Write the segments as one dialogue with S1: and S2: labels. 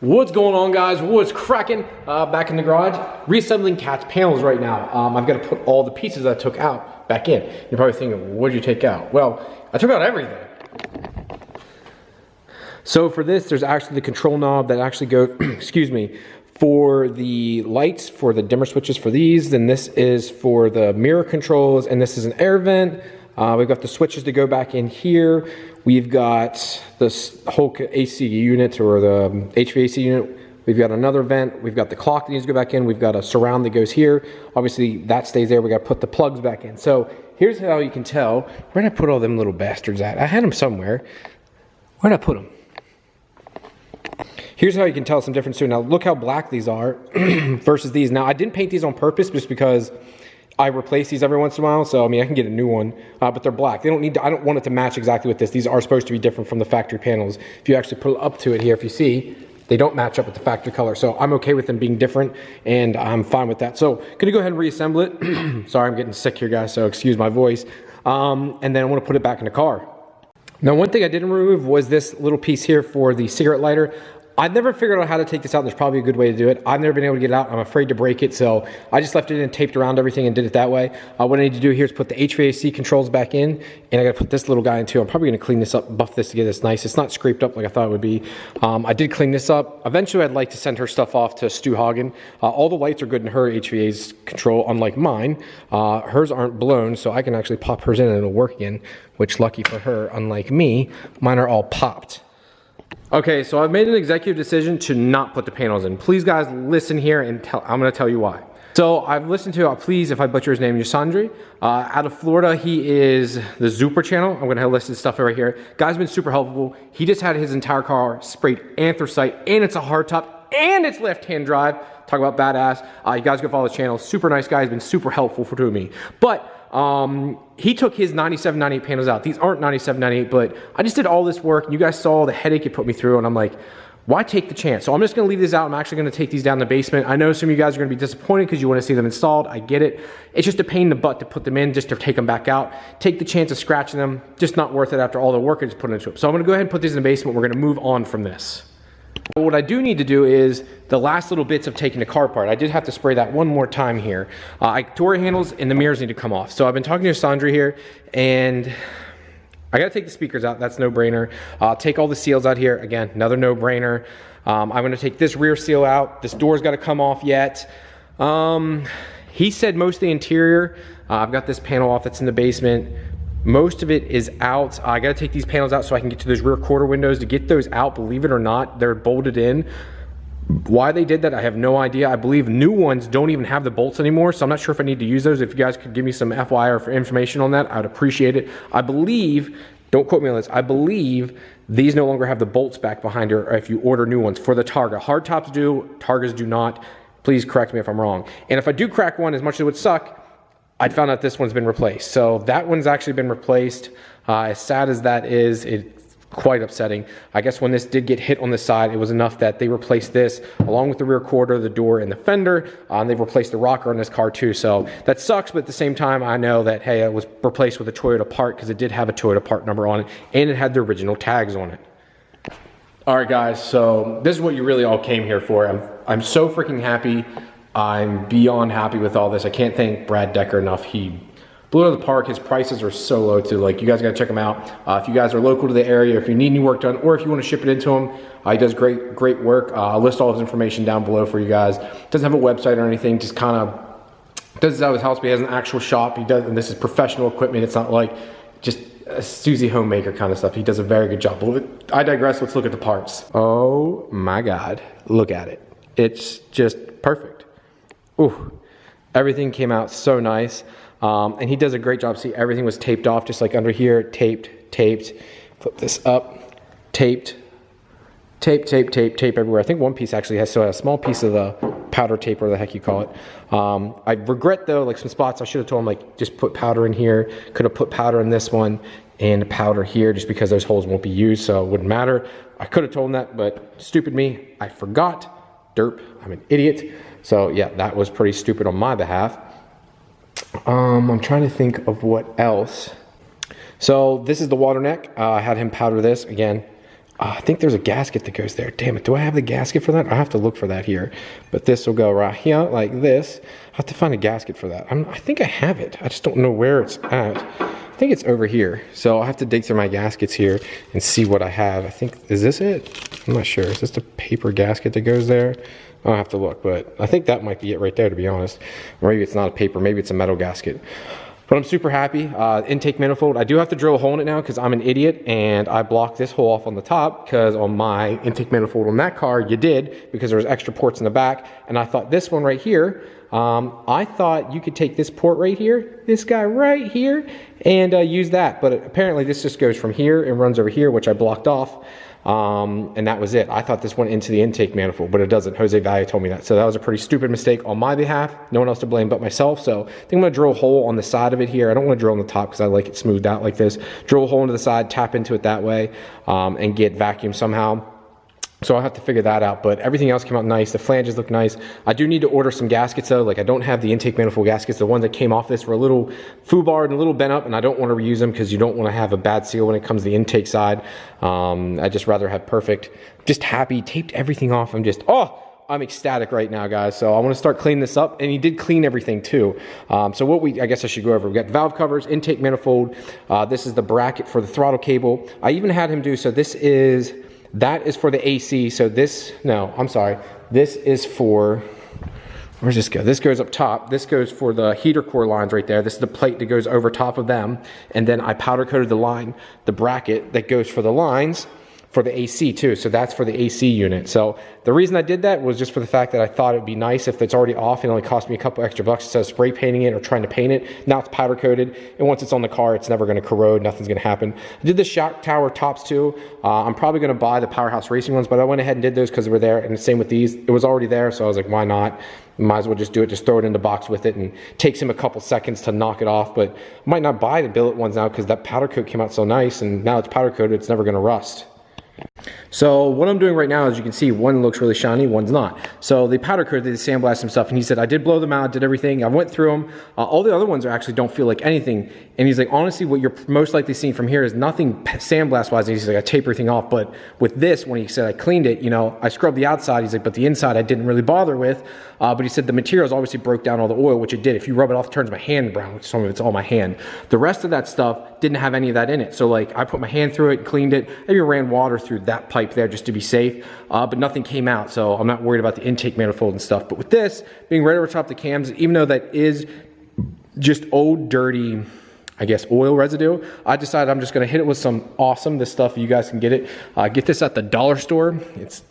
S1: What's going on, guys? What's cracking? Back in the garage, reassembling Cat's panels right now. I've got to put all the pieces that I took out back in. You're probably thinking, what did you take out? Well, I took out everything. So for this, there's actually the control knob that actually goes, excuse me, for the lights, for the dimmer switches for these. Then this is for the mirror controls, and this is an air vent. We've got the switches to go back in here. We've got this whole AC unit, or the HVAC unit. We've got another vent. We've got the clock that needs to go back in. We've got a surround that goes here. Obviously, that stays there. We got to put the plugs back in. So here's how you can tell. Where did I put all them little bastards at? I had them somewhere. Where did I put them? Here's how you can tell some difference too. Now look how black these are versus these. Now I didn't paint these on purpose just because I replace these every once in a while, so I mean I can get a new one, but they're black. They don't need to, I don't want it to match exactly with this. These are supposed to be different from the factory panels. If you actually pull up to it here, if you see, they don't match up with the factory color. So I'm okay with them being different, and I'm fine with that. So gonna go ahead and reassemble it. Sorry, I'm getting sick here, guys, so excuse my voice. And then I want to put it back in the car. Now, one thing I didn't remove was this little piece here for the cigarette lighter. I've never figured out how to take this out, and there's probably a good way to do it. I've never been able to get it out. I'm afraid to break it, so I just left it in and taped around everything and did it that way. What I need to do here is put the HVAC controls back in, and I gotta put this little guy in too. I'm probably gonna clean this up, buff this to get this nice. It's not scraped up like I thought it would be. I did clean this up. Eventually, I'd like to send her stuff off to Stu Hagen. All the lights are good in her HVAC's control, unlike mine. Hers aren't blown, so I can actually pop hers in and it'll work again, which lucky for her, unlike me, mine are all popped. Okay, so I've made an executive decision to not put the panels in. Please, guys, listen here, and I'm going to tell you why. So I've listened to, please, if I butcher his name, Yasandri. Out of Florida, he is the Supra channel. I'm going to have listed stuff right here. Guy's been super helpful. He just had his entire car sprayed anthracite, and it's a hardtop, and it's left-hand drive. Talk about badass. You guys go follow his channel. Super nice guy. He's been super helpful to me. But he took his 97, 98 panels out. These aren't 97, 98, but I just did all this work, and you guys saw the headache it put me through, and I'm like, why take the chance? So I'm just gonna leave these out. I'm actually gonna take these down in the basement. I know some of you guys are gonna be disappointed because you wanna see them installed. I get it. It's just a pain in the butt to put them in, just to take them back out. Take the chance of scratching them. Just not worth it after all the work I just put into it. So I'm gonna go ahead and put these in the basement. We're gonna move on from this. What I do need to do is the last little bits of taking the car apart. I did have to spray that one more time here. Door handles and the mirrors need to come off. So I've been talking to Sandra here, and I gotta take the speakers out. That's no brainer. Take all the seals out here. Again, another no brainer. I'm gonna take this rear seal out. This door's gotta come off yet. He said most of the interior. I've got this panel off that's in the basement. Most of it is out. I gotta take these panels out so I can get to those rear quarter windows. To get those out, believe it or not, they're bolted in. Why they did that, I have no idea. I believe new ones don't even have the bolts anymore, so I'm not sure if I need to use those. If you guys could give me some FYI or information on that, I'd appreciate it. I believe, don't quote me on this, I believe these no longer have the bolts back behind her if you order new ones for the Targa. Hardtops do, Targas do not. Please correct me if I'm wrong. And if I do crack one, as much as it would suck, I'd found out this one's been replaced. So that one's actually been replaced. As sad as that is, it's quite upsetting. I guess when this did get hit on the side, it was enough that they replaced this along with the rear quarter, the door, and the fender. And they've replaced the rocker on this car too. So that sucks, but at the same time, I know that, hey, it was replaced with a Toyota part because it did have a Toyota part number on it, and it had the original tags on it. All right, guys, so this is what you really all came here for. I'm so freaking happy. I'm beyond happy with all this. I can't thank Brad Decker enough. He blew it out of the park. His prices are so low too. Like, you guys gotta check him out. If you guys are local to the area, if you need any work done, or if you want to ship it into him, he does great work. I'll list all his information down below for you guys. Doesn't have a website or anything, just kind of does this out of his house, but he has an actual shop. He does, and this is professional equipment. It's not like just a Susie homemaker kind of stuff. He does a very good job. But I digress. Let's look at the parts. Oh my God, look at it. It's just perfect. Ooh, everything came out so nice. And he does a great job. See, everything was taped off, just like under here, taped. Flip this up, tape everywhere. I think one piece actually has a small piece of the powder tape, or the heck you call it. I regret though, like some spots I should have told him, like, just put powder in here. Could have put powder in this one and powder here, just because those holes won't be used, so it wouldn't matter. I could have told him that, but stupid me, I forgot. Derp, I'm an idiot. So yeah, that was pretty stupid on my behalf. I'm trying to think of what else. So this is the water neck. I had him powder this. Again, I think there's a gasket that goes there. Damn it, do I have the gasket for that? I have to look for that here. But this will go right here like this. I have to find a gasket for that. I think I have it. I just don't know where it's at. I think it's over here. So I'll have to dig through my gaskets here and see what I have. I think, is this it? I'm not sure. Is this the paper gasket that goes there? I'll have to look, but I think that might be it right there, to be honest. Or maybe it's not a paper, maybe it's a metal gasket. But I'm super happy. Intake manifold, I do have to drill a hole in it now because I'm an idiot and I blocked this hole off on the top because on my intake manifold on that car, you did, because there was extra ports in the back. And I thought this one right here, I thought you could take this port right here, this guy right here, and use that. But apparently this just goes from here and runs over here, which I blocked off. And that was it. I thought this went into the intake manifold, but it doesn't. Jose Valle told me that. So that was a pretty stupid mistake on my behalf. No one else to blame but myself. So I think I'm going to drill a hole on the side of it here. I don't want to drill on the top because I like it smoothed out like this. Drill a hole into the side, tap into it that way, and get vacuum somehow. So I'll have to figure that out, but everything else came out nice. The flanges look nice. I do need to order some gaskets though. Like I don't have the intake manifold gaskets. The ones that came off this were a little foobarred and a little bent up, and I don't want to reuse them because you don't want to have a bad seal when it comes to the intake side. I'd just rather have perfect. Just happy, taped everything off. I'm ecstatic right now, guys. So I want to start cleaning this up, and he did clean everything too. So I guess I should go over. We got the valve covers, intake manifold. This is the bracket for the throttle cable. I even had him do, so that is for the AC. So this is for, where's this go? This goes up top. This goes for the heater core lines right there. This is the plate that goes over top of them. And then I powder coated the bracket that goes for the lines for the AC too. So that's for the AC unit. So the reason I did that was just for the fact that I thought it'd be nice if it's already off and it only cost me a couple extra bucks instead of spray painting it or trying to paint it. Now it's powder coated, and once it's on the car, it's never going to corrode. Nothing's going to happen. I did the shock tower tops too. I'm probably going to buy the Powerhouse Racing ones, but I went ahead and did those because they were there. And the same with these. It was already there, so I was like, why not? Might as well just do it. Just throw it in the box with it, and it takes him a couple seconds to knock it off. But I might not buy the billet ones now because that powder coat came out so nice, and now it's powder coated. It's never going to rust. So what I'm doing right now, as you can see, one looks really shiny, one's not. So the powder coat, they sandblast some stuff, and he said, I did blow them out, did everything. I went through them. All the other ones actually don't feel like anything. And he's like, honestly, what you're most likely seeing from here is nothing sandblast-wise. And he's like, I tape everything off. But with this, when he said I cleaned it, I scrubbed the outside. He's like, but the inside I didn't really bother with. But he said the materials obviously broke down all the oil, which it did. If you rub it off, it turns my hand brown, which some of it's all my hand. The rest of that stuff didn't have any of that in it. So like I put my hand through it, cleaned it. I even ran water through that pipe there just to be safe. But nothing came out. So I'm not worried about the intake manifold and stuff. But with this being right over top of the cams, even though that is just old, dirty, I guess, oil residue, I decided I'm just going to hit it with some awesome, this stuff, you guys can get it. Get this at the dollar store.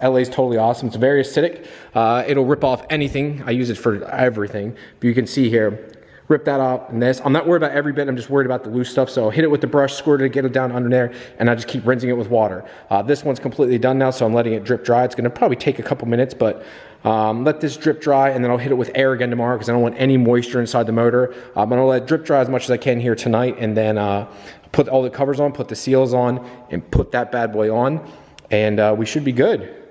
S1: LA's totally awesome. It's very acidic. It'll rip off anything. I use it for everything. But you can see here, rip that off and this. I'm not worried about every bit. I'm just worried about the loose stuff. So I'll hit it with the brush, squirt it, get it down under there, and I just keep rinsing it with water. This one's completely done now, so I'm letting it drip dry. It's going to probably take a couple minutes, but let this drip dry, and then I'll hit it with air again tomorrow because I don't want any moisture inside the motor. I'm going to let it drip dry as much as I can here tonight, and then put all the covers on, put the seals on, and put that bad boy on, and we should be good.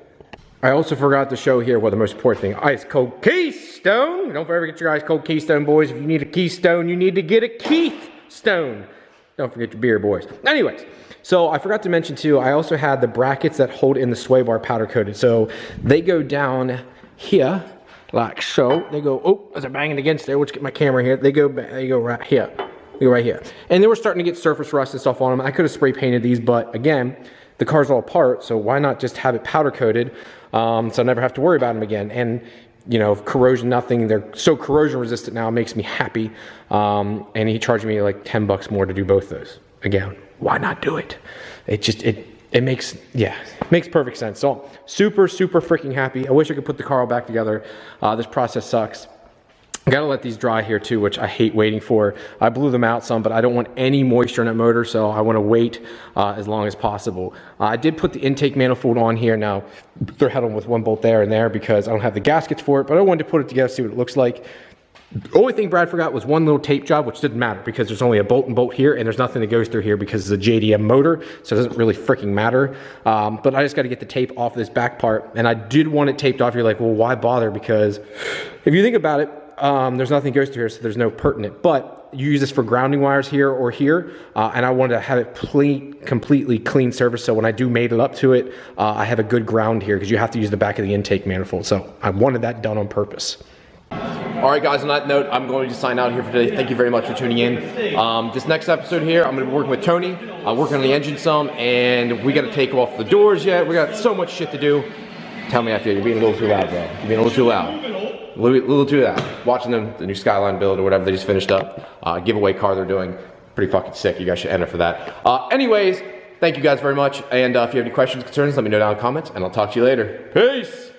S1: I also forgot to show here, the most important thing, ice cold Keystone. Don't ever get your ice cold Keystone, boys. If you need a Keystone, you need to get a Keystone. Don't forget your beer, boys. Anyways, so I forgot to mention too, I also had the brackets that hold in the sway bar powder coated. So they go down here, like so. They go, oh, as I'm banging against there, let's get my camera here. They go right here. They go right here. And they were starting to get surface rust and stuff on them. I could have spray painted these, but again, the car's all apart, so why not just have it powder coated, so I never have to worry about them again. And corrosion, nothing. They're so corrosion resistant now, it makes me happy. And he charged me like 10 bucks more to do both those. Again, why not do it? It makes perfect sense. So super freaking happy. I wish I could put the car all back together. This process sucks. I gotta let these dry here too, which I hate waiting for. I blew them out some, but I don't want any moisture in that motor, so I want to wait as long as possible. I did put the intake manifold on here. Now, they're held on with one bolt there and there because I don't have the gaskets for it, but I wanted to put it together, see what it looks like. The only thing Brad forgot was one little tape job, which didn't matter because there's only a bolt and bolt here, and there's nothing that goes through here because it's a JDM motor, so it doesn't really freaking matter. But I just got to get the tape off this back part, and I did want it taped off. You're like, well, why bother? Because if you think about it, there's nothing goes through here, so there's no pertinent. But you use this for grounding wires here or here, and I wanted to have it completely clean surface, so when I do mate it up to it, I have a good ground here, because you have to use the back of the intake manifold. So I wanted that done on purpose. All right, guys, on that note, I'm going to sign out here for today. Thank you very much for tuning in. This next episode here, I'm going to be working with Tony, working on the engine some, and we got to take off the doors yet. We got so much shit to do. Tell me I feel you're being a little too loud, bro. You're being a little too loud. A little too loud. Watching the new Skyline build or whatever they just finished up. Giveaway car they're doing. Pretty fucking sick. You guys should enter for that. Anyways, thank you guys very much. And if you have any questions, concerns, let me know down in the comments, and I'll talk to you later. Peace!